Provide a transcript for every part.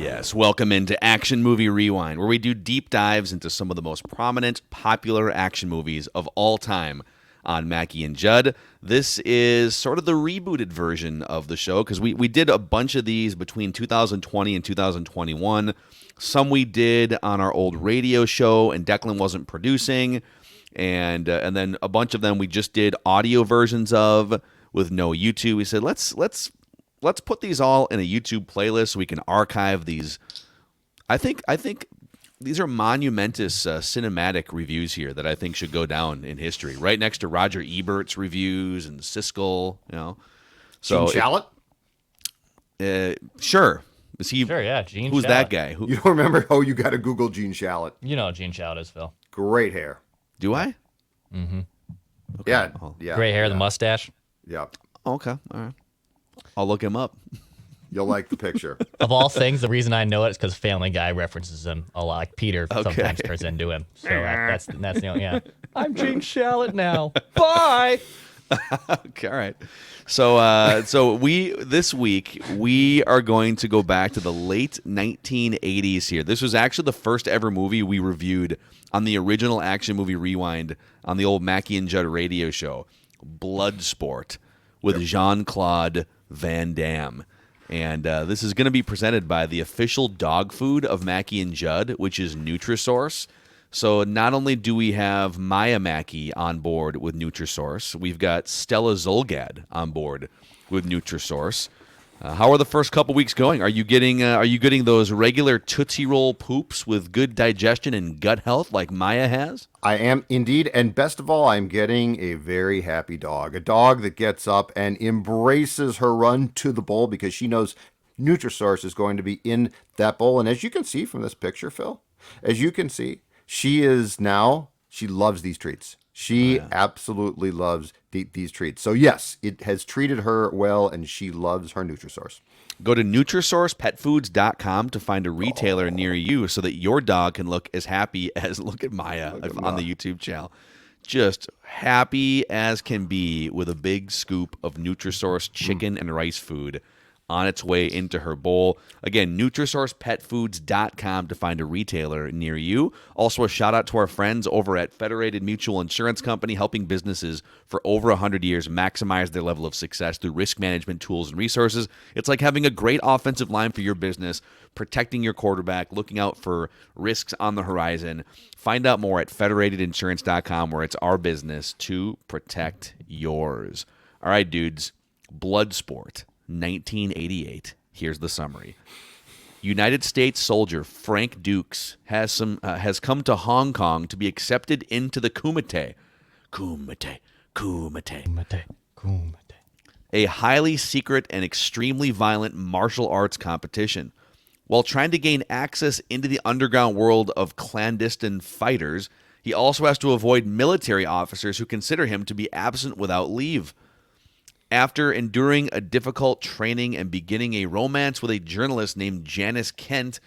Yes, welcome into Action Movie Rewind, where we do deep dives into some of the most prominent, popular action movies of all time on Mackie and Judd. This is sort of the rebooted version of the show, because we did a bunch of these between 2020 and 2021. Some we did on our old radio show, and Declan wasn't producing, and then a bunch of them we just did audio versions of with no YouTube. We said, let's put these all in a YouTube playlist so we can archive these. I think these are monumentous cinematic reviews here that I think should go down in history, right next to Roger Ebert's reviews and Siskel. So Gene Shalit? Sure. Is he? Sure, yeah. Gene Who's Shalit. that guy? You don't remember? Oh, you got to Google Gene Shalit. You know who Gene Shalit is, Phil. Great hair. Do I? Mm-hmm. Okay. Yeah. Oh. Yeah. Great hair, yeah. the mustache. Yeah. Okay. All right. I'll look him up. You'll like the picture. Of all things, the reason I know it is because Family Guy references him a lot. Like Peter sometimes turns into him. So that's the only, yeah. I'm Gene Shalit now. Bye. Okay, all right. So this week we are going to go back to the late 1980s here. This was actually the first ever movie we reviewed on the original Action Movie Rewind on the old Mackie and Judd radio show, Bloodsport, with Jean-Claude Van Damme. And this is going to be presented by the official dog food of Mackie and Judd, which is Nutrisource. So not only do we have Maya Mackie on board with Nutrisource, we've got Stella Zolgad on board with Nutrisource. How are the first couple weeks going? Are you getting those regular Tootsie Roll poops with good digestion and gut health like Maya has? I am indeed, and best of all, I'm getting a very happy dog. A dog that gets up and embraces her run to the bowl because she knows Nutrisource is going to be in that bowl. And as you can see from this picture, Phil, she loves these treats. She absolutely loves these treats. So yes, it has treated her well, and she loves her Nutrisource. Go to NutrisourcePetFoods.com to find a retailer near you so that your dog can look as happy as, look at Maya on the YouTube channel. Just happy as can be with a big scoop of Nutrisource chicken and rice food on its way into her bowl. Again, NutrisourcePetFoods.com to find a retailer near you. Also, a shout out to our friends over at Federated Mutual Insurance Company, helping businesses for over 100 years maximize their level of success through risk management tools and resources. It's like having a great offensive line for your business, protecting your quarterback, looking out for risks on the horizon. Find out more at federatedinsurance.com, where it's our business to protect yours. All right, dudes, Bloodsport. 1988. Here's the summary. United States soldier Frank Dukes has come to Hong Kong to be accepted into the Kumite, a highly secret and extremely violent martial arts competition. While trying to gain access into the underground world of clandestine fighters, he also has to avoid military officers who consider him to be absent without leave. After enduring a difficult training and beginning a romance with a journalist named Janice Kent,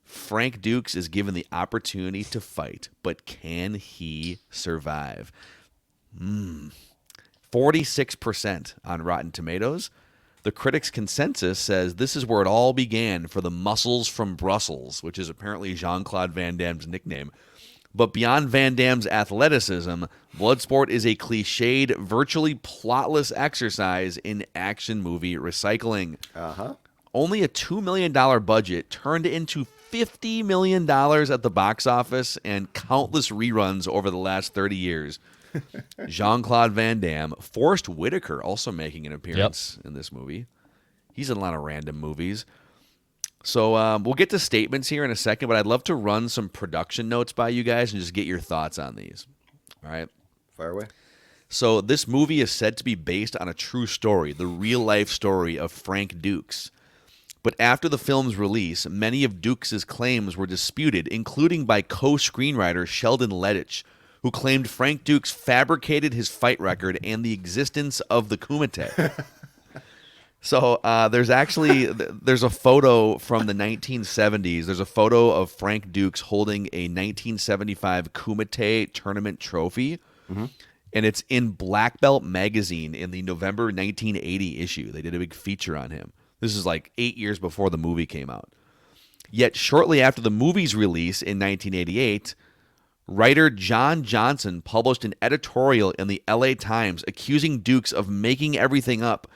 Frank Dukes is given the opportunity to fight. But can he survive? 46% on Rotten Tomatoes. The critics' consensus says this is where it all began for the Muscles from Brussels, which is apparently Jean-Claude Van Damme's nickname. But beyond Van Damme's athleticism, Bloodsport is a cliched, virtually plotless exercise in action movie recycling. Only a $2 million budget turned into $50 million at the box office and countless reruns over the last 30 years. Jean-Claude Van Damme, Froest Whitaker also making an appearance in this movie. He's in a lot of random movies. So we'll get to statements here in a second, but I'd love to run some production notes by you guys and just get your thoughts on these. All right? Fire away. So this movie is said to be based on a true story, the real-life story of Frank Dukes. But after the film's release, many of Dukes' claims were disputed, including by co-screenwriter Sheldon Lettich, who claimed Frank Dukes fabricated his fight record and the existence of the Kumite. So there's a photo from the 1970s. There's a photo of Frank Dukes holding a 1975 Kumite tournament trophy, and it's in Black Belt magazine in the November 1980 issue. They did a big feature on him. This is like 8 years before the movie came out. Yet shortly after the movie's release in 1988, writer John Johnson published an editorial in the LA Times accusing Dukes of making everything up.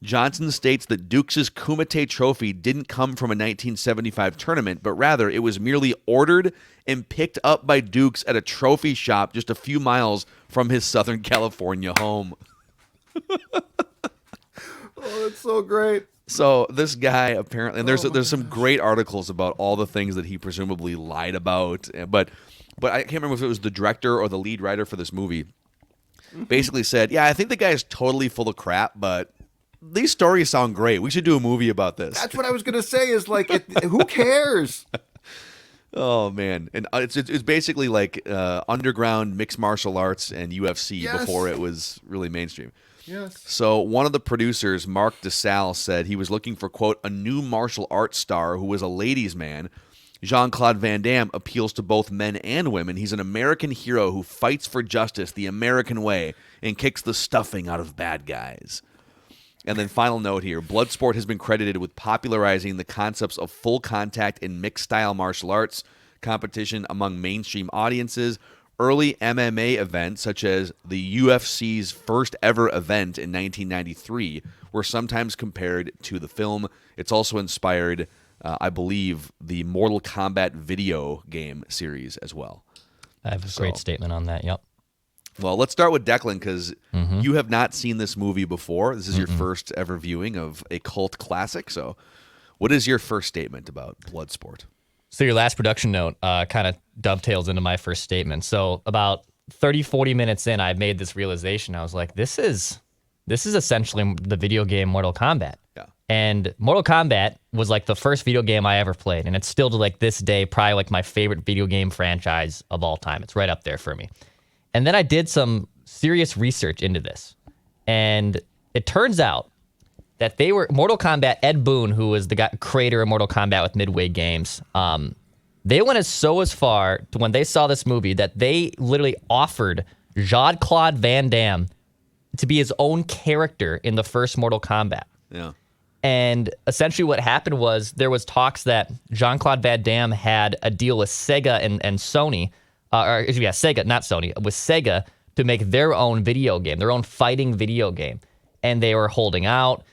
Johnson states that Dukes' Kumite trophy didn't come from a 1975 tournament, but rather it was merely ordered and picked up by Dukes at a trophy shop just a few miles from his Southern California home. Oh, that's so great. So this guy apparently, and there's some great articles about all the things that he presumably lied about, but I can't remember if it was the director or the lead writer for this movie. Basically said, yeah, I think the guy is totally full of crap, but these stories sound great. We should do a movie about this. That's what I was gonna say. Is like, who cares? Oh man, and it's basically like underground mixed martial arts and UFC before it was really mainstream. Yes. So one of the producers, Mark DeSalle, said he was looking for, quote, a new martial arts star who was a ladies' man. Jean-Claude Van Damme appeals to both men and women. He's an American hero who fights for justice the American way and kicks the stuffing out of bad guys. And then final note here, Bloodsport has been credited with popularizing the concepts of full contact and mixed style martial arts competition among mainstream audiences. Early MMA events, such as the UFC's first ever event in 1993, were sometimes compared to the film. It's also inspired, I believe, the Mortal Kombat video game series as well. I have a great statement on that, yep. Well, let's start with Declan, because you have not seen this movie before. This is your first ever viewing of a cult classic. So what is your first statement about Bloodsport? So your last production note kind of dovetails into my first statement. So about 30, 40 minutes in, I made this realization. I was like, this is essentially the video game Mortal Kombat. Yeah. And Mortal Kombat was like the first video game I ever played. And it's still to like this day, probably like my favorite video game franchise of all time. It's right up there for me. And then I did some serious research into this. And it turns out that they were Mortal Kombat. Ed Boon, who was the creator of Mortal Kombat with Midway Games, they went as far to when they saw this movie that they literally offered Jean-Claude Van Damme to be his own character in the first Mortal Kombat. Yeah. And essentially what happened was there was talks that Jean-Claude Van Damme had a deal with Sega and Sony, Sega, not Sony, with Sega to make their own video game, their own fighting video game. And they were holding out.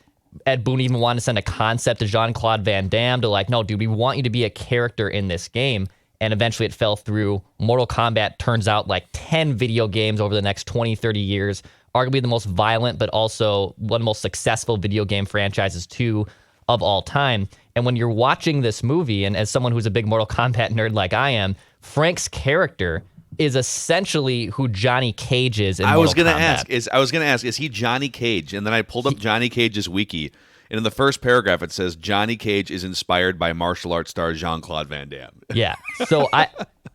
Ed Boon even wanted to send a concept to Jean-Claude Van Damme to like, no, dude, we want you to be a character in this game. And eventually it fell through. Mortal Kombat turns out like 10 video games over the next 20, 30 years. Arguably the most violent, but also one of the most successful video game franchises, too, of all time. And when you're watching this movie, and as someone who's a big Mortal Kombat nerd like I am, Frank's character is essentially who Johnny Cage is in Mortal Kombat. I was gonna ask, is he Johnny Cage? And then I pulled up Johnny Cage's wiki, and in the first paragraph it says Johnny Cage is inspired by martial arts star Jean-Claude Van Damme. Yeah. So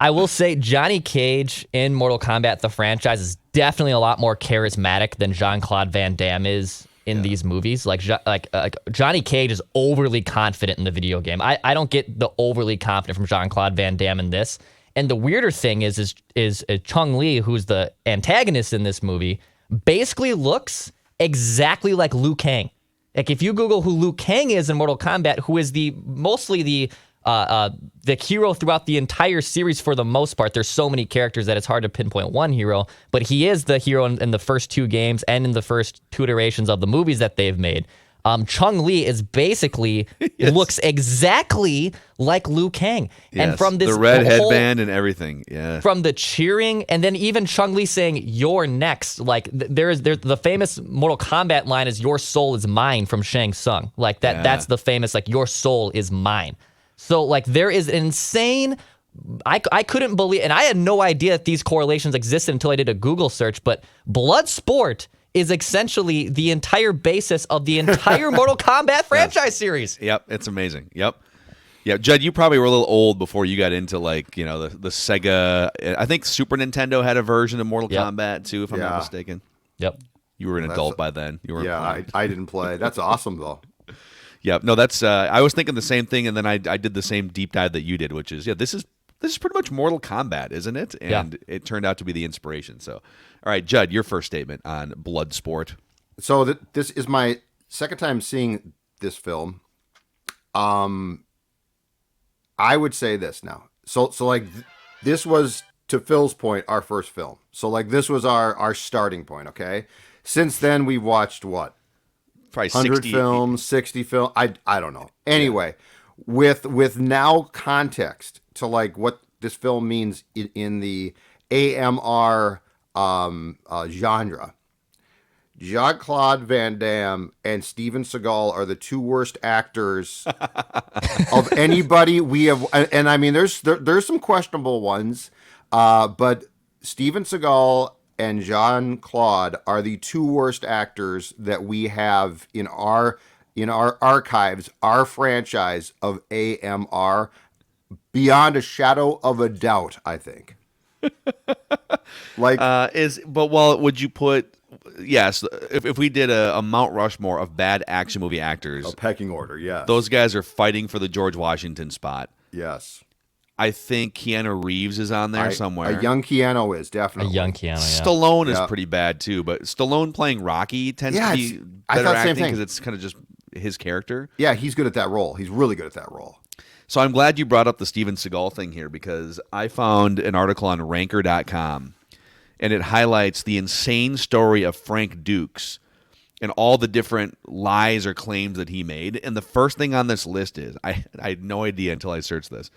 I will say Johnny Cage in Mortal Kombat, the franchise, is definitely a lot more charismatic than Jean-Claude Van Damme is in these movies. Like Johnny Cage is overly confident in the video game. I don't get the overly confident from Jean-Claude Van Damme in this. And the weirder thing is Chun Li, who's the antagonist in this movie, basically looks exactly like Liu Kang. Like if you Google who Liu Kang is in Mortal Kombat, who is mostly the hero throughout the entire series for the most part. There's so many characters that it's hard to pinpoint one hero, but he is the hero in the first two games and in the first two iterations of the movies that they've made. Chun Li is basically looks exactly like Liu Kang. Yes, and from this the red headband and everything. Yeah. From the cheering, and then even Chun Li saying "You're next." Like there's the famous Mortal Kombat line is "Your soul is mine" from Shang Tsung. Like that. Yeah. That's the famous like "Your soul is mine." So like there is an insane. I couldn't believe, and I had no idea that these correlations existed until I did a Google search. But Bloodsport is essentially the entire basis of the entire Mortal Kombat franchise series. Yep, it's amazing. Yep. Yeah, Judd, you probably were a little old before you got into like, you know, the Sega. I think Super Nintendo had a version of Mortal Kombat too, if I'm not mistaken. Yep. You were an adult by then. You were. I didn't play. That's awesome though. Yeah, no, that's. I was thinking the same thing, and then I did the same deep dive that you did, which is this is pretty much Mortal Kombat, isn't it? And it turned out to be the inspiration. So, all right, Judd, your first statement on Bloodsport. So this is my second time seeing this film. I would say this now. So like this was, to Phil's point, our first film. So like this was our starting point. Okay. Since then we've watched what? Probably 100 60 films, 60 films. I don't know. Anyway, with now context to like what this film means in the AMR genre. Jean-Claude Van Damme and Steven Segal are the two worst actors of anybody we have. And I mean, there's some questionable ones, but Steven Segal and Jean-Claude are the two worst actors that we have in our archives, our franchise of AMR, beyond a shadow of a doubt, I think. Like, would you put? Yes, if we did a Mount Rushmore of bad action movie actors, a pecking order, yes. Those guys are fighting for the George Washington spot. Yes. I think Keanu Reeves is on there somewhere. A young Keanu is definitely. A young Keanu, yeah. Stallone is pretty bad too, but Stallone playing Rocky tends to be better acting because it's kind of just his character. Yeah, he's good at that role. He's really good at that role. So I'm glad you brought up the Steven Seagal thing here because I found an article on Ranker.com. And it highlights the insane story of Frank Dukes and all the different lies or claims that he made. And the first thing on this list is, I had no idea until I searched this.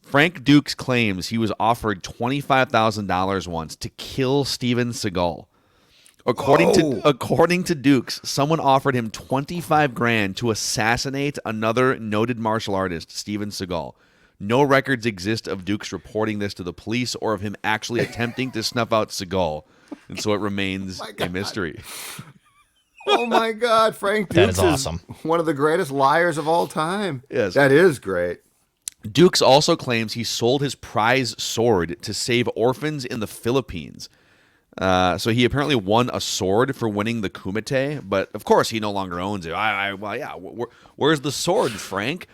Frank Dukes claims he was offered $25,000 once to kill Steven Seagal. According to Dukes, someone offered him $25,000 to assassinate another noted martial artist, Steven Seagal. No records exist of Dukes reporting this to the police or of him actually attempting to snuff out Seagal, and so it remains a mystery. Oh my God, Frank Dukes that is awesome. Is one of the greatest liars of all time. Yes. That is great. Dukes also claims he sold his prize sword to save orphans in the Philippines. So he apparently won a sword for winning the Kumite, but of course he no longer owns it. Where's the sword, Frank?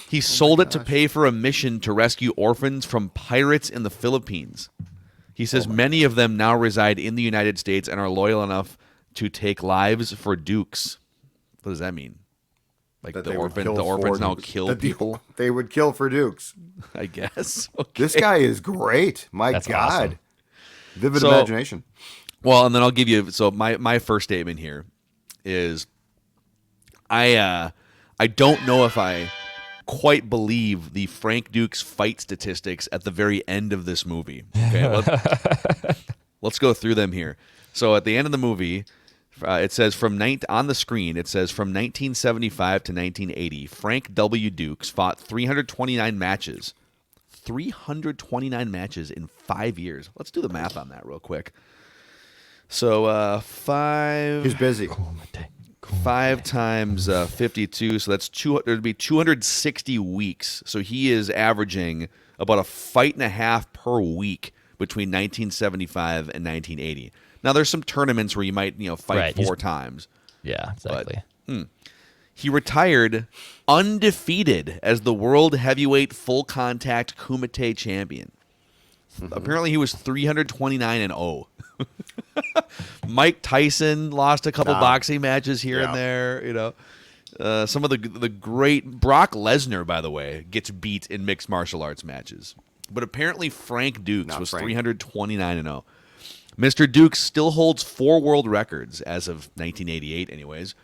He sold it to pay for a mission to rescue orphans from pirates in the Philippines. He says many of them now reside in the United States and are loyal enough to take lives for Dukes. What does that mean? Like the orphans now kill people? They would kill for Dukes. I guess. Okay. This guy is great. That's God. Awesome. Vivid imagination. Well, and then I'll give you, so my first statement here is I don't know if I quite believe the Frank Dukes fight statistics at the very end of this movie. Okay, let's go through them here. So at the end of the movie, it says on the screen, it says from 1975 to 1980, Frank W. Dukes fought 329 matches. 329 matches in 5 years. Let's do the math on that real quick. So He's busy. 5 times 52, so that's it'd be 260 weeks. So he is averaging about a fight and a half per week between 1975 and 1980. Now there's some tournaments where you might fight 4 times. Yeah, exactly. But, he retired undefeated as the world heavyweight full contact Kumite champion. Apparently he was 329-0. Mike Tyson lost a couple boxing matches here and there, some of the great Brock Lesnar, by the way, gets beat in mixed martial arts matches. But apparently Frank Dukes was 329-0. Mr. Dukes still holds 4 world records as of 1988 anyways.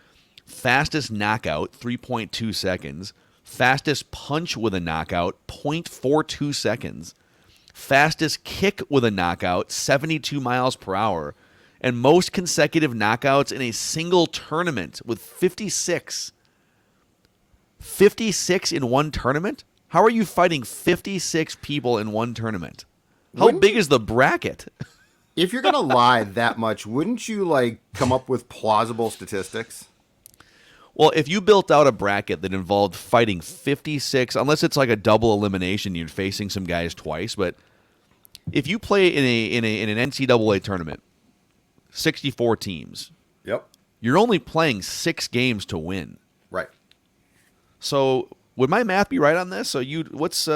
Fastest knockout, 3.2 seconds. Fastest punch with a knockout, 0.42 seconds. Fastest kick with a knockout, 72 miles per hour. And most consecutive knockouts in a single tournament with 56. 56 in one tournament? How are you fighting 56 people in one tournament? How big is the bracket? If you're going to lie that much, wouldn't you come up with plausible statistics? Well, if you built out a bracket that involved fighting 56, unless it's like a double elimination, you're facing some guys twice. But if you play in an NCAA tournament, 64 teams. Yep. You're only playing 6 games to win. Right. So would my math be right on this? So what's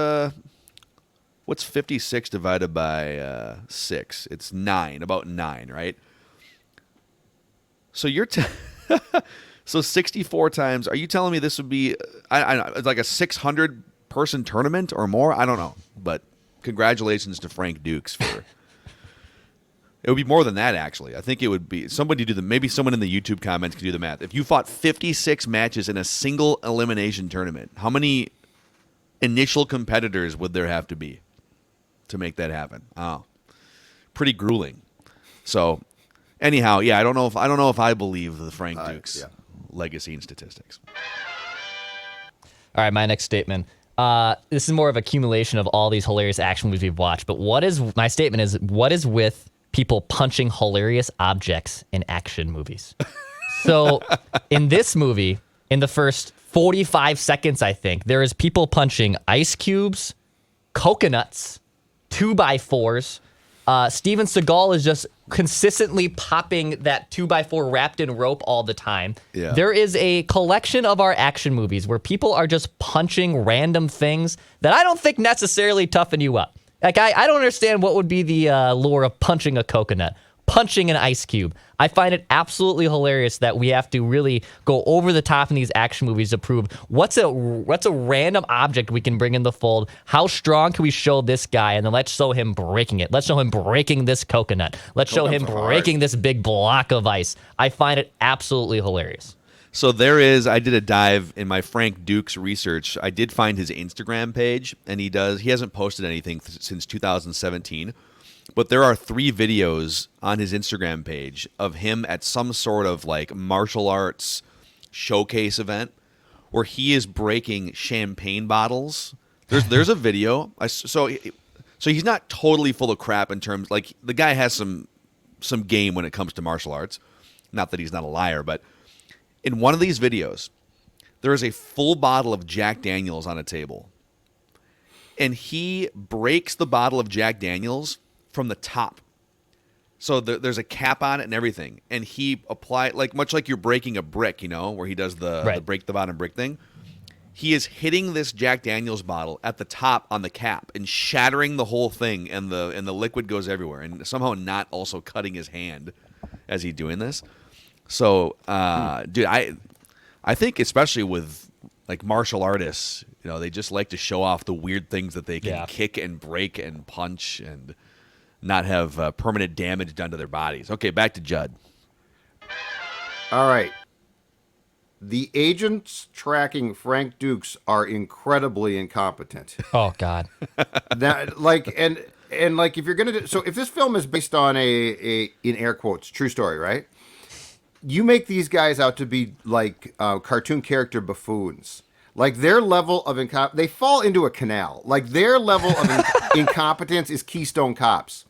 56 divided by 6? It's 9, about 9, right? So you're So 64 times. Are you telling me this would be like a 600-person tournament or more? I don't know. But congratulations to Frank Dukes for. It would be more than that, actually. I think it would be maybe someone in the YouTube comments could do the math. If you fought 56 matches in a single elimination tournament, how many initial competitors would there have to be to make that happen? Oh, pretty grueling. So, anyhow, yeah, I don't know if I believe the Frank Dukes legacy and statistics. All right, my next statement. This is more of accumulation of all these hilarious action movies we've watched. But what is with people punching hilarious objects in action movies? So in this movie, in the first 45 seconds, I think, there is people punching ice cubes, coconuts, 2x4s. Steven Segal is just consistently popping that 2x4 wrapped in rope all the time. Yeah. There is a collection of our action movies where people are just punching random things that I don't think necessarily toughen you up. Like, I don't understand what would be the lure of punching a coconut, punching an ice cube. I find it absolutely hilarious that we have to really go over the top in these action movies to prove what's a random object we can bring in the fold. How strong can we show this guy? And then let's show him breaking it. Let's show him breaking this coconut. Let's show him breaking this big block of ice. I find it absolutely hilarious. So I did a dive in my Frank Dukes research. I did find his Instagram page, and he hasn't posted anything since 2017. But there are 3 videos on his Instagram page of him at some sort of like martial arts showcase event where he is breaking champagne bottles. There's a video. So he's not totally full of crap in terms, like, the guy has some game when it comes to martial arts. Not that he's not a liar, but in one of these videos, there is a full bottle of Jack Daniels on a table. And he breaks the bottle of Jack Daniels from the top. So there's a cap on it and everything. And he applied, like, much like you're breaking a brick, where he does the break the bottom brick thing. He is hitting this Jack Daniels bottle at the top on the cap and shattering the whole thing, and the liquid goes everywhere, and somehow not also cutting his hand as he's doing this. So, dude, I think especially with like martial artists, they just like to show off the weird things that they can kick and break and punch and not have permanent damage done to their bodies. Okay, back to Judd. All right. The agents tracking Frank Dukes are incredibly incompetent. Oh God. That, like, and like, if you're gonna if this film is based on a in air quotes true story, right? You make these guys out to be like cartoon character buffoons. Like, their level of they fall into a canal. Like, their level of incompetence is Keystone Cops.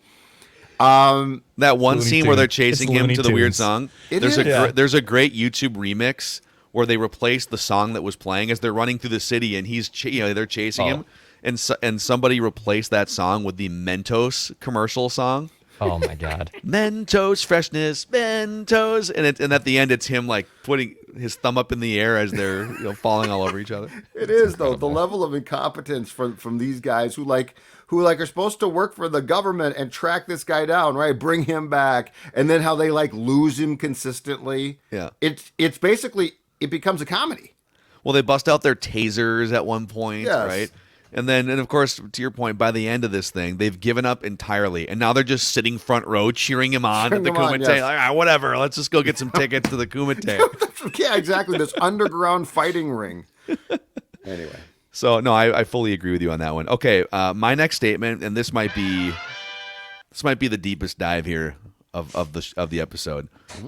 That one scene where they're chasing him to the weird song. There's a great YouTube remix where they replace the song that was playing as they're running through the city, and they're chasing him, and somebody replaced that song with the Mentos commercial song. Oh my God. Mentos freshness, Mentos, and at the end it's him like putting his thumb up in the air as they're falling all over each other. It is, though, the level of incompetence from these guys who are supposed to work for the government and track this guy down, right? Bring him back, and then how they like lose him consistently. Yeah, it's basically, it becomes a comedy. Well, they bust out their tasers at one point, yes. Right? And of course, to your point, by the end of this thing, they've given up entirely, and now they're just sitting front row cheering him on at the Kumite. Yes. Like, whatever, let's just go get some tickets to the Kumite. Yeah, exactly. This underground fighting ring. Anyway. So no, I fully agree with you on that one. Okay, my next statement, and this might be the deepest dive here of the episode. Mm-hmm.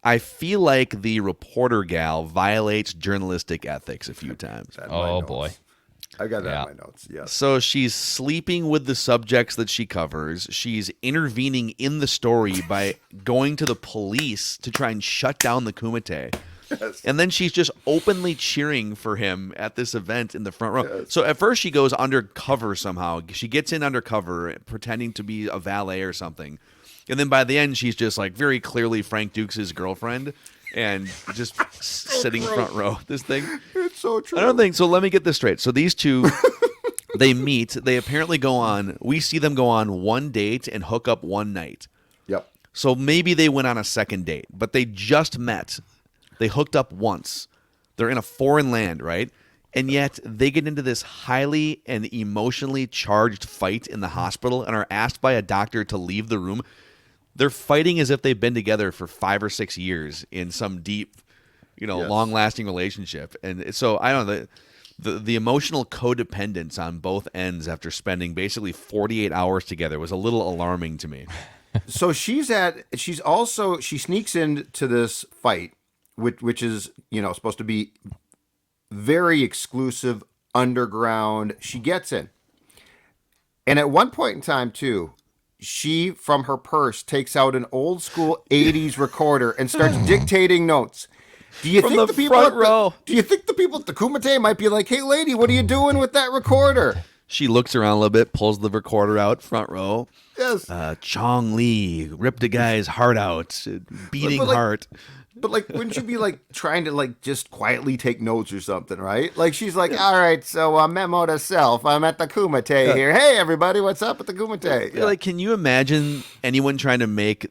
I feel like the reporter gal violates journalistic ethics a few times. Oh boy. I got that in my notes, yes. So she's sleeping with the subjects that she covers. She's intervening in the story by going to the police to try and shut down the Kumite. Yes. And then she's just openly cheering for him at this event in the front row. Yes. So at first she goes undercover somehow. She gets in undercover, pretending to be a valet or something. And then by the end, she's just like very clearly Frank Dukes' girlfriend. And just sitting front row. This thing. It's so true. I don't think so. Let me get this straight. So these two, they meet. They apparently go on. We see them go on one date and hook up one night. Yep. So maybe they went on a second date, but they just met. They hooked up once. They're in a foreign land, right? And yet they get into this highly and emotionally charged fight in the hospital and are asked by a doctor to leave the room. They're fighting as if they've been together for 5 or 6 years in some deep, long-lasting relationship. And so I don't know, the emotional codependence on both ends after spending basically 48 hours together was a little alarming to me. So she sneaks into this fight, which is, supposed to be very exclusive, underground. She gets in. And at one point in time, too, she, from her purse, takes out an old school 80s recorder and starts dictating notes. Do you think the people at the Kumite might be like, "Hey, lady, what are you doing with that recorder?" She looks around a little bit, pulls the recorder out, front row. Yes. Chun Li ripped a guy's heart out, beating heart. But wouldn't you be trying to just quietly take notes or something, right? She's like, all right, so memo to self. I'm at the Kumite here. Hey, everybody, what's up at the Kumite? Yeah. Can you imagine anyone trying to make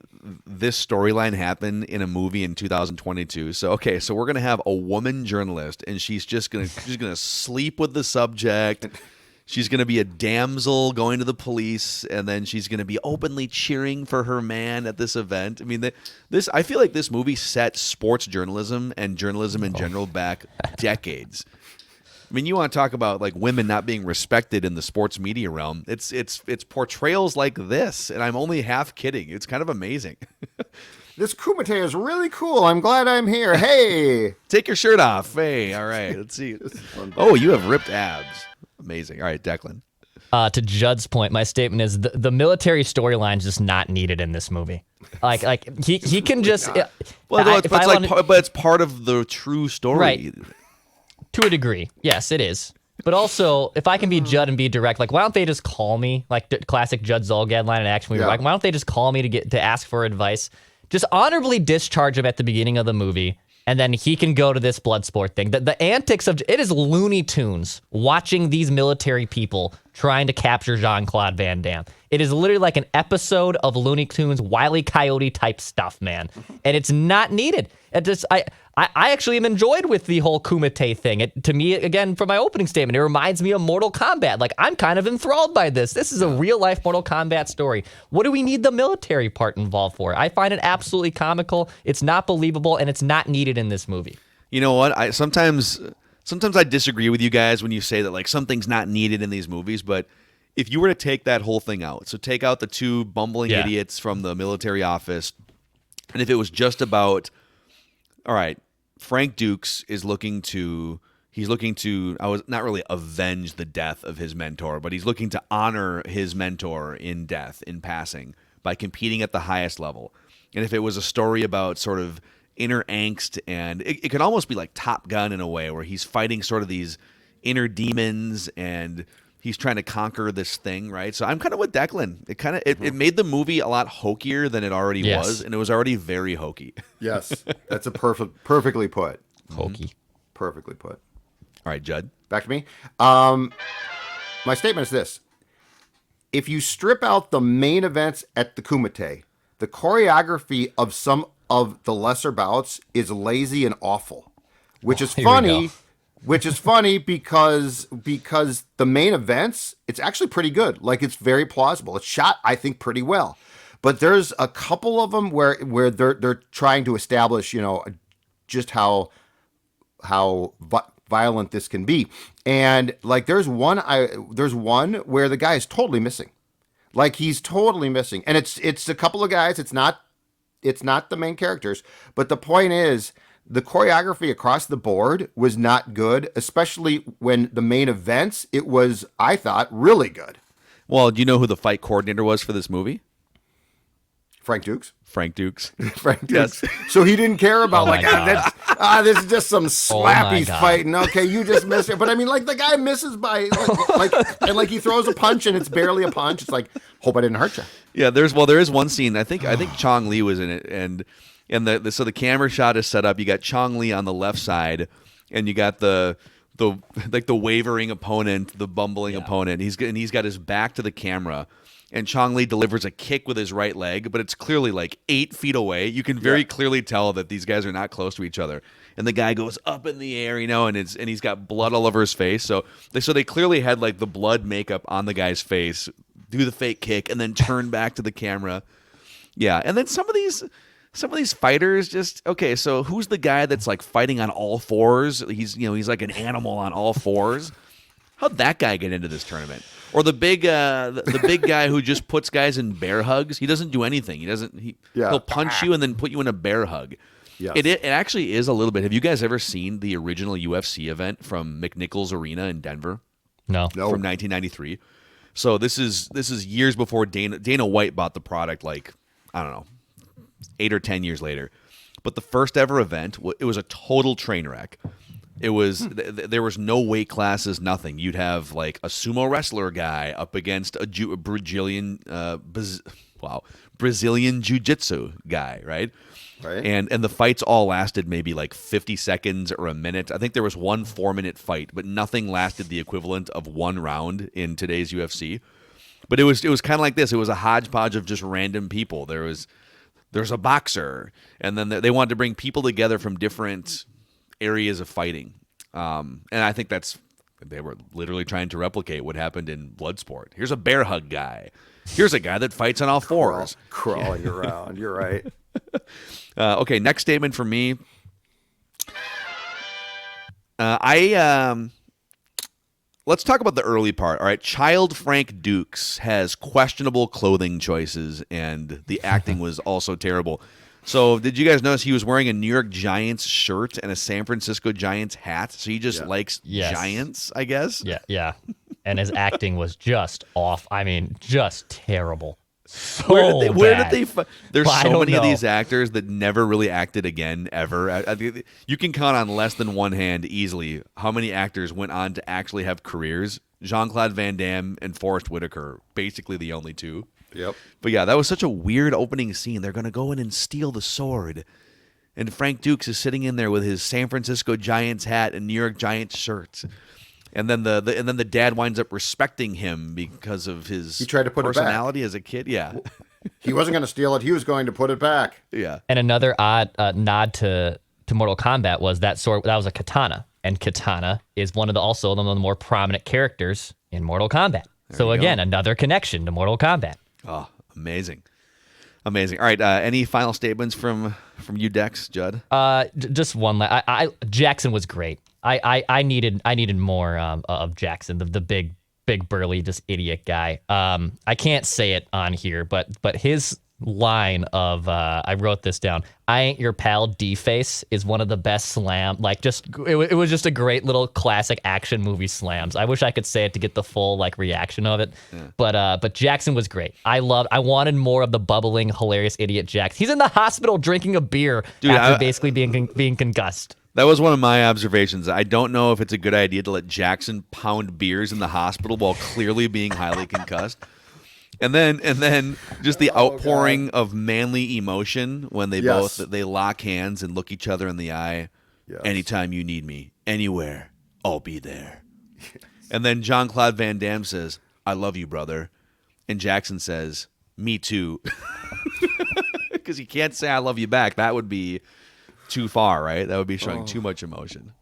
this storyline happen in a movie in 2022? So we're gonna have a woman journalist, and she's gonna sleep with the subject. She's going to be a damsel going to the police, and then she's going to be openly cheering for her man at this event. I mean, I feel like this movie set sports journalism and journalism in general back decades. I mean, you want to talk about women not being respected in the sports media realm. It's portrayals like this, and I'm only half kidding. It's kind of amazing. This Kumite is really cool. I'm glad I'm here. Hey. Take your shirt off. Hey, all right. Let's see. Oh, you have ripped abs. Amazing. All right, Declan. To Judd's point, my statement is the military storyline is just not needed in this movie. He can just. But it's part of the true story. Right. To a degree, yes, it is. But also, if I can be Judd and be direct, why don't they just call me, the classic Judd Zulgad line in action movie? Yeah. Why don't they just call me to ask for advice? Just honorably discharge him at the beginning of the movie, and then he can go to this Bloodsport thing. The antics of it is Looney Tunes watching these military people trying to capture Jean-Claude Van Damme. It is literally like an episode of Looney Tunes, Wile E. Coyote type stuff, man. And it's not needed. I actually am enjoyed with the whole Kumite thing. To me, again, from my opening statement, it reminds me of Mortal Kombat. I'm kind of enthralled by this. This is a real-life Mortal Kombat story. What do we need the military part involved for? I find it absolutely comical. It's not believable, and it's not needed in this movie. You know what? Sometimes I disagree with you guys when you say that something's not needed in these movies, but if you were to take that whole thing out, so take out the two bumbling idiots from the military office, and if it was just about, all right, Frank Dukes is looking to, I was not really avenge the death of his mentor, but he's looking to honor his mentor in death, in passing, by competing at the highest level. And if it was a story about sort of inner angst, and it could almost be like Top Gun in a way, where he's fighting sort of these inner demons and he's trying to conquer this thing, right? So I'm kind of with Declan. It made the movie a lot hokier than it already was, and it was already very hokey. Yes, that's perfectly put. Hokey. Perfectly put. All right, Judd. Back to me. My statement is this. If you strip out the main events at the Kumite, the choreography of some of the lesser bouts is lazy and awful, which is funny. Which is funny because the main events, it's actually pretty good. It's very plausible. It's shot, I think, pretty well. But there's a couple of them where they're trying to establish, just how violent this can be. And there's one where the guy is totally missing. He's totally missing. And it's a couple of guys. It's not the main characters. But the point is, the choreography across the board was not good, especially when the main events, it was, I thought, really good. Well, do you know who the fight coordinator was for this movie? Frank Dukes. Frank Dukes. Frank Dukes. Yes. So he didn't care about this is just some slappy fighting. Okay, you just missed it. But I mean, the guy misses by and he throws a punch and it's barely a punch. It's hope I didn't hurt you. Yeah, there is one scene. I think Chun Li was in it, and so the camera shot is set up. You got Chun Li on the left side, and you got the the wavering opponent, the bumbling opponent. He's got his back to the camera, and Chun Li delivers a kick with his right leg, but it's clearly like 8 feet away. You can very clearly tell that these guys are not close to each other. And the guy goes up in the air, and he's got blood all over his face. So they clearly had like the blood makeup on the guy's face, do the fake kick, and then turn back to the camera. Yeah, and then some of these fighters just okay. So who's the guy that's like fighting on all fours? He's like an animal on all fours. How'd that guy get into this tournament? Or the big guy who just puts guys in bear hugs? He doesn't do anything. He'll punch you and then put you in a bear hug. Yes. It actually is a little bit. Have you guys ever seen the original UFC event from McNichols Arena in Denver? No. From 1993. So this is years before Dana White bought the product. Like I don't know, 8 or 10 years later. But the first ever event, it was a total train wreck. It was there was no weight classes, nothing. You'd have like a sumo wrestler guy up against a Brazilian jiu-jitsu guy, right? Right. And the fights all lasted maybe like 50 seconds or a minute. I think there was one 4-minute fight, but nothing lasted the equivalent of one round in today's UFC. But it was kind of like this. It was a hodgepodge of just random people. There's a boxer, and then they wanted to bring people together from different areas of fighting. And I think they were literally trying to replicate what happened in Bloodsport. Here's a bear hug guy. Here's a guy that fights on all fours. Crawling around. You're right. Okay, next statement from me. Let's talk about the early part. All right, child Frank Dukes has questionable clothing choices, and the acting was also terrible. So did you guys notice he was wearing a New York Giants shirt and a San Francisco Giants hat? So he just likes Giants, I guess? Yeah. And his acting was just off. I mean, just terrible. Where did they there's so many of these actors that never really acted again, ever. You can count on less than one hand easily how many actors went on to actually have careers. Jean-Claude Van Damme and Froest Whitaker, basically the only two. Yep. But yeah, that was such a weird opening scene. They're going to go in and steal the sword. And Frank Dukes is sitting in there with his San Francisco Giants hat and New York Giants shirt. And then the dad winds up respecting him because of his personality as a kid. Yeah. He wasn't going to steal it. He was going to put it back. Yeah. And another odd nod to Mortal Kombat was that sword. That was a katana. And katana is one of the more prominent characters in Mortal Kombat. So again, another connection to Mortal Kombat. Oh, amazing. All right. Any final statements from you, Dex, Judd? Just one. Jackson was great. I needed more of Jackson, the big burly just idiot guy. I can't say it on here, but his line of I wrote this down. I ain't your pal, D-face is one of the best slam. Like it was just a great little classic action movie slams. I wish I could say it to get the full like reaction of it. Yeah. But Jackson was great. I wanted more of the bubbling, hilarious idiot Jackson. He's in the hospital drinking a beer after basically being concussed. That was one of my observations. I don't know if it's a good idea to let Jackson pound beers in the hospital while clearly being highly concussed. And then just the outpouring of manly emotion when they they lock hands and look each other in the eye. Yes. Anytime you need me, anywhere, I'll be there. And then Jean-Claude Van Damme says, I love you, brother. And Jackson says, me too. Because he can't say I love you back. That would be too far, right? That would be showing too much emotion.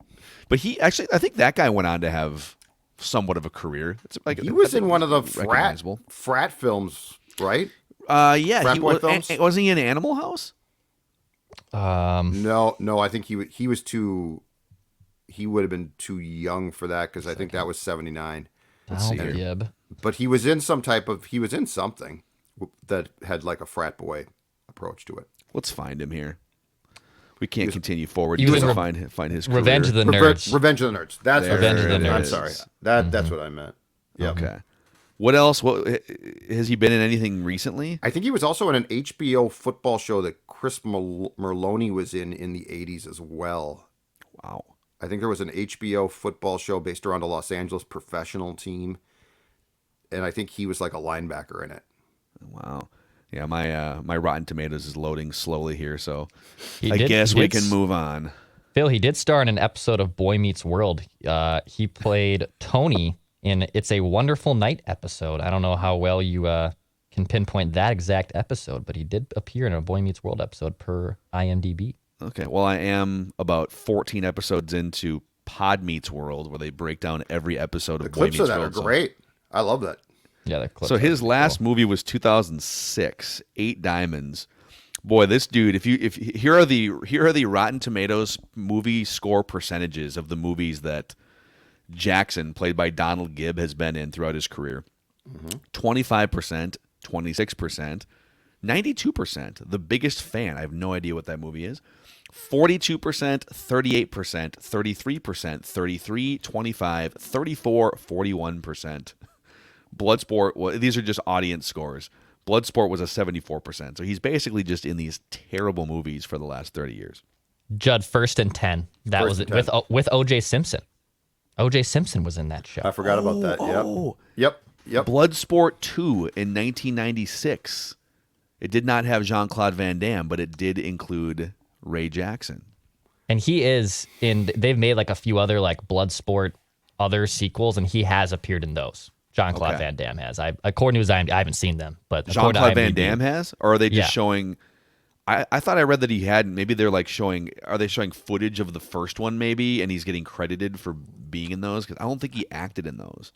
But I think that guy went on to have somewhat of a career. He was in one of the frat films, right? Yeah. Frat boy films? Wasn't he in Animal House? No. I think he was too. He would have been too young for that because I think that was 79. Let's see here. But he was in He was in something that had like a frat boy approach to it. Let's find him here. We can't continue forward. He was find his career. Revenge of the Nerds. Revenge of the Nerds. That's Revenge of the Nerds. I'm sorry. That's what I meant. Yep. Okay. What else? Has he been in anything recently? I think he was also in an HBO football show that Chris Merloni was in the 80s as well. Wow. I think there was an HBO football show based around a Los Angeles professional team, and I think he was like a linebacker in it. Wow. Yeah, my Rotten Tomatoes is loading slowly here, so I guess we can move on. Phil, he did star in an episode of Boy Meets World. He played Tony in It's a Wonderful Night episode. I don't know how well you can pinpoint that exact episode, but he did appear in a Boy Meets World episode per IMDb. Okay, well, I am about 14 episodes into Pod Meets World, where they break down every episode of Boy Meets World. The clips of that are great. I love that. Yeah, the clips. So his last movie was 2006, Eight Diamonds. Boy, this dude! Here are the Rotten Tomatoes movie score percentages of the movies that Jackson, played by Donald Gibb, has been in throughout his career. 25%, 26%, 92%. The Biggest Fan. I have no idea what that movie is. 42%, 38%, 33%, 33, 25, 34, 41%. Bloodsport. These are just audience scores. Bloodsport was a 74%. So he's basically just in these terrible movies for the last 30 years. Judd, First and 10. That First was it and 10. with O.J. Simpson. O.J. Simpson was in that show. I forgot about that. Yep. Bloodsport 2 in 1996. It did not have Jean-Claude Van Damme, but it did include Ray Jackson. And he is in. They've made like a few other like Bloodsport other sequels, and he has appeared in those. Jean-Claude Van Damme has. According to his IMDb, I haven't seen them, but Jean-Claude Van Damme has? Or are they just Yeah. showing... I thought I read that he had... Maybe they're like showing... Are they showing footage of the first one maybe, and he's getting credited for being in those? Because I don't think he acted in those.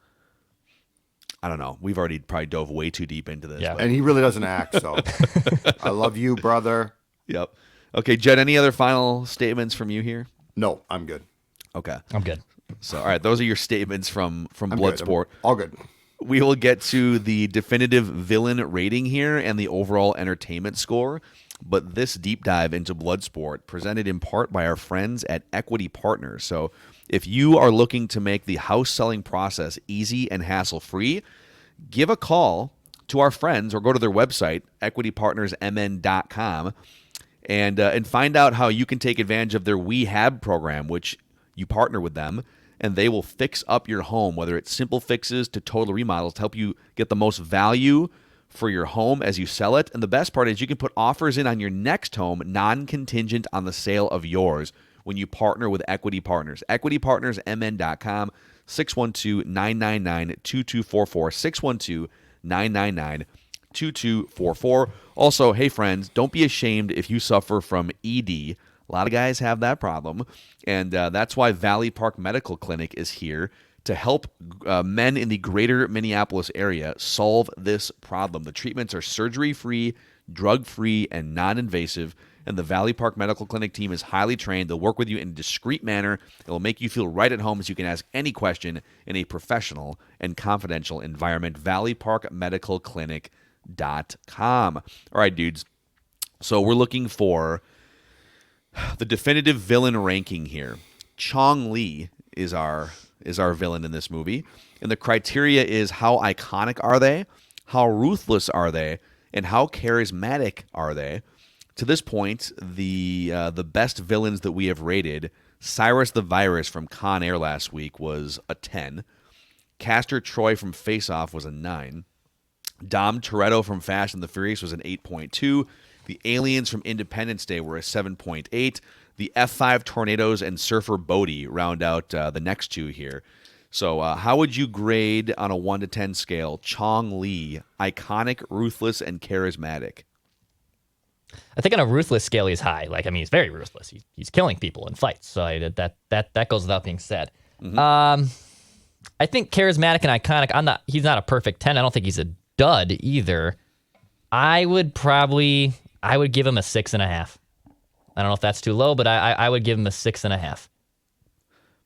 I don't know. We've already probably dove way too deep into this. Yeah. But, And he really doesn't act, so I love you, brother. yep. Okay, Jed, any other final statements from you here? No, I'm good. Okay. I'm good. So, all right, those are your statements from I'm good. Bloodsport. All good. We will get to the definitive villain rating here and the overall entertainment score. But this deep dive into Bloodsport, presented in part by our friends at Equity Partners. So if you are looking to make the house selling process easy and hassle-free, give a call to our friends or go to their website, equitypartnersmn.com, and find out how you can take advantage of their WeHab program, which you partner with them, and they will fix up your home, whether it's simple fixes to total remodels, to help you get the most value for your home as you sell it. And the best part is you can put offers in on your next home, non-contingent on the sale of yours, when you partner with Equity Partners. EquityPartnersMN.com, 612-999-2244, 612-999-2244. Also, hey friends, don't be ashamed if you suffer from ED. A lot of guys have that problem, and that's why Valley Park Medical Clinic is here to help men in the greater Minneapolis area solve this problem. The treatments are surgery-free, drug-free, and non-invasive, and the Valley Park Medical Clinic team is highly trained. They'll work with you in a discreet manner. It will make you feel right at home, so you can ask any question in a professional and confidential environment. ValleyParkMedicalClinic.com. All right, dudes. So we're looking for the definitive villain ranking here. Chun Li is our villain in this movie, and the criteria is how iconic are they, how ruthless are they, and how charismatic are they. To this point, the best villains that we have rated, Cyrus the Virus from Con Air last week was a 10. Castor Troy from Face Off was a 9. Dom Toretto from Fast and the Furious was an 8.2. The aliens from Independence Day were a 7.8. The F5 Tornadoes and Surfer Bodie round out the next two here. So how would you grade on a 1 to 10 scale Chun Li, iconic, ruthless, and charismatic? I think on a ruthless scale, he's high. Like, I mean, he's very ruthless. He's killing people in fights. So that goes without being said. Mm-hmm. I think charismatic and iconic. He's not a perfect 10. I don't think he's a dud either. I would give him a 6.5. I don't know if that's too low, but I would give him a 6.5. Yeah,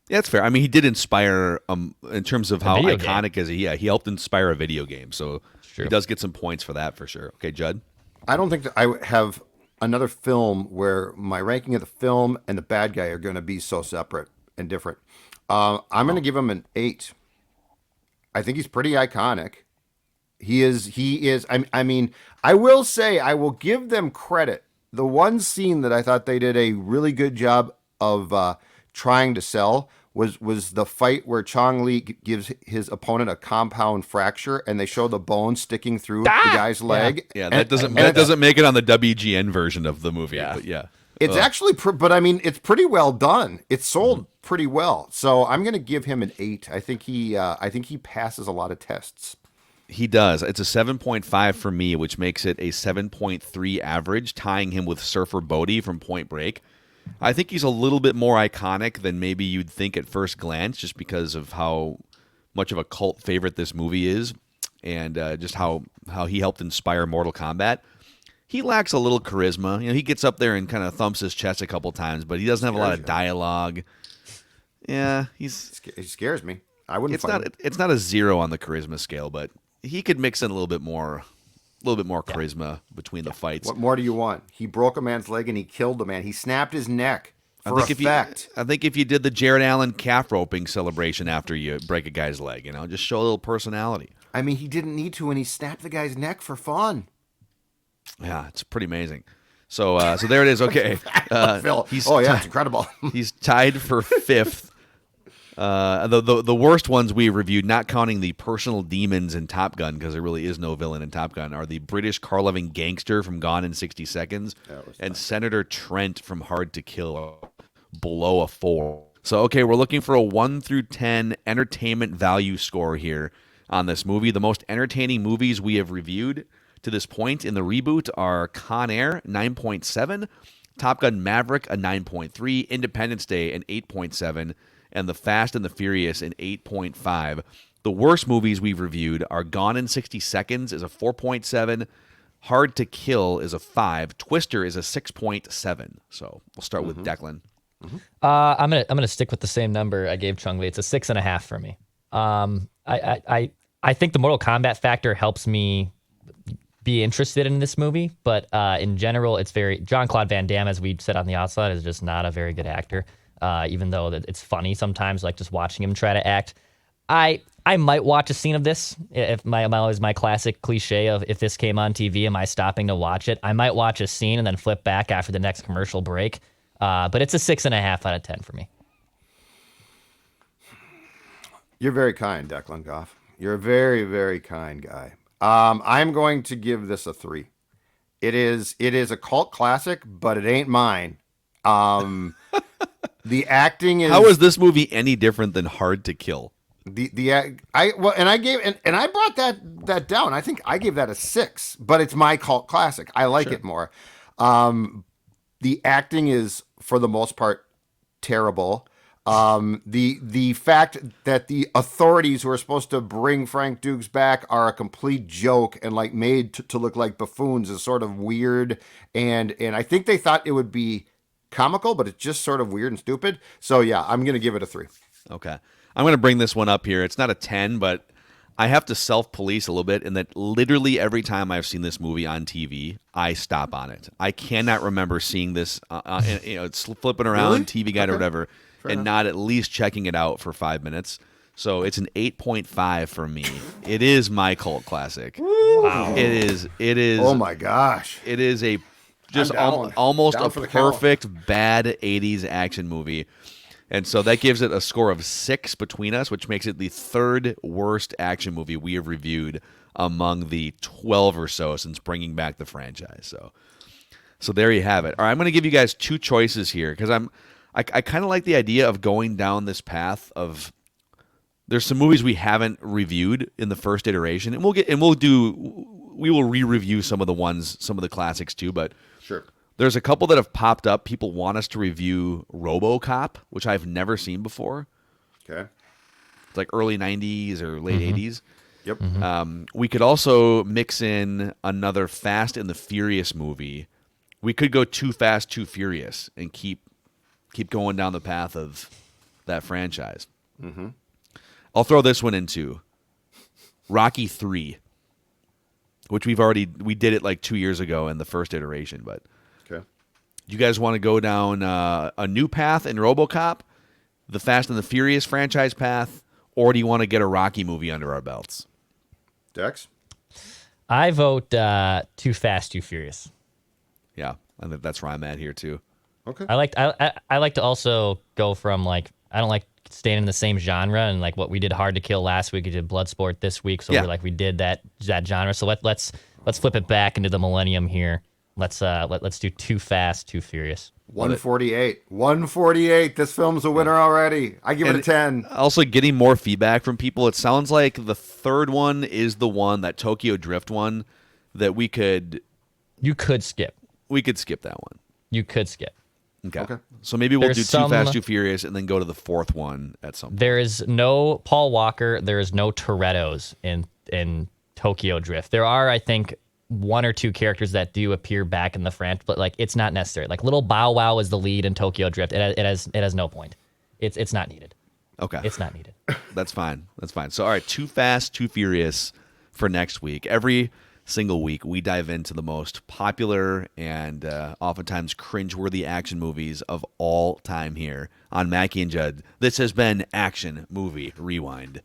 that's fair. I mean, he did inspire, in terms of how video iconic is he? Yeah, he helped inspire a video game, so True. he does get some points for that for sure. Okay, Judd? I don't think that I have another film where my ranking of the film and the bad guy are going to be so separate and different. I'm going to give him an 8. I think he's pretty iconic. He is. I mean, I will say, I will give them credit. The one scene that I thought they did a really good job of trying to sell was the fight where Chun Li gives his opponent a compound fracture, and they show the bone sticking through the guy's leg. Yeah, that doesn't make it on the WGN version of the movie. Yeah. But yeah. It's actually, but I mean, it's pretty well done. It's sold pretty well, so I'm going to give him an 8. I think he passes a lot of tests. He does. It's a 7.5 for me, which makes it a 7.3 average, tying him with Surfer Bodie from Point Break. I think he's a little bit more iconic than maybe you'd think at first glance, just because of how much of a cult favorite this movie is, and just how he helped inspire Mortal Kombat. He lacks a little charisma. You know, he gets up there and kind of thumps his chest a couple times, but he doesn't have a lot of dialogue. Yeah, he scares me. I wouldn't. It's not a 0 on the charisma scale, but he could mix in a little bit more charisma between the fights. What more do you want? He broke a man's leg and he killed a man. He snapped his neck for effect. I think if you did the Jared Allen calf roping celebration after you break a guy's leg, just show a little personality. I mean, he didn't need to, and he snapped the guy's neck for fun. Yeah, it's pretty amazing. So there it is. Okay, it's incredible. He's tied for 5th. The worst ones we reviewed, not counting the personal demons in Top Gun, because there really is no villain in Top Gun, are the British car-loving gangster from Gone in 60 Seconds and Senator Trent from Hard to Kill, below a 4. So, okay, we're looking for a 1 through 10 entertainment value score here on this movie. The most entertaining movies we have reviewed to this point in the reboot are Con Air, 9.7, Top Gun Maverick, a 9.3, Independence Day, an 8.7, and The Fast and the Furious, an 8.5. The worst movies we've reviewed are Gone in 60 Seconds is a 4.7, Hard to Kill is a 5, Twister is a 6.7. So we'll start with Declan. I'm gonna stick with the same number I gave Chung Li. It's a 6.5 for me. I think the Mortal Kombat factor helps me be interested in this movie, but in general, it's very Jean-Claude Van Damme, as we said on the outside, is just not a very good actor. Even though it's funny sometimes, like just watching him try to act. I might watch a scene of this. If my classic cliche of if this came on TV, am I stopping to watch it? I might watch a scene and then flip back after the next commercial break. But it's a 6.5 out of 10 for me. You're very kind, Declan Goff. You're a very, very kind guy. I'm going to give this a 3. It is a cult classic, but it ain't mine. The acting is. How is this movie any different than Hard to Kill? I brought that down. I think I gave that a 6, but it's my cult classic. I like it more. The acting is, for the most part, terrible. The fact that the authorities who are supposed to bring Frank Dukes back are a complete joke and like made to look like buffoons is sort of weird. And I think they thought it would be comical, but it's just sort of weird and stupid. So yeah, I'm going to give it a 3. Okay. I'm going to bring this one up here. It's not a 10, but I have to self-police a little bit in that literally every time I've seen this movie on TV, I stop on it. I cannot remember seeing this, it's flipping around, Really? TV Guide or whatever, and not at least checking it out for 5 minutes. So it's an 8.5 for me. It is my cult classic. Wow. It is. Oh my gosh. It is a just down. almost Down a for the count. perfect bad 80s action movie. And so that gives it a score of 6 between us, which makes it the 3rd worst action movie we have reviewed among the 12 or so since bringing back the franchise. So there you have it. All right, I'm going to give you guys 2 choices here because I kind of like the idea of going down this path of there's some movies we haven't reviewed in the first iteration, and we will re-review some of the classics too, but Sure. There's a couple that have popped up. People want us to review RoboCop, which I've never seen before. Okay. It's like early 90s or late 80s. Yep. We could also mix in another Fast and the Furious movie. We could go Too Fast, Too Furious and keep going down the path of that franchise. Mm-hmm. I'll throw this one in too. Rocky 3, which we did it like 2 years ago in the first iteration, but Okay. you guys want to go down a new path in RoboCop, the Fast and the Furious franchise path, or do you want to get a Rocky movie under our belts? Dex? I vote Too Fast, Too Furious. Yeah, I think that's where I'm at here too. Okay. I like to also go from I don't like staying in the same genre, and like what we did Hard to Kill last week, we did Bloodsport this week, so Yeah. we did that genre. So let's flip it back into the millennium here. let's do Too Fast, Too Furious. 148. 148. This film's a winner already. I give it a 10. Also, getting more feedback from people. It sounds like the third one is the one, that Tokyo Drift one, that You could skip. we could skip that one. You could skip. Okay. So maybe we'll There's do some- Too Fast, Too Furious, and then go to the fourth one at some point. There is no Paul Walker. There is no Toretto's in Tokyo Drift. There are, I think, one or two characters that do appear back in the franchise, but like it's not necessary. Like little Bow Wow is the lead in Tokyo Drift. It has no point. It's not needed. Okay. It's not needed. That's fine. That's fine. So, all right, Too Fast, Too Furious for next week. Every single week, we dive into the most popular and oftentimes cringeworthy action movies of all time here on Mackie and Judd. This has been Action Movie Rewind.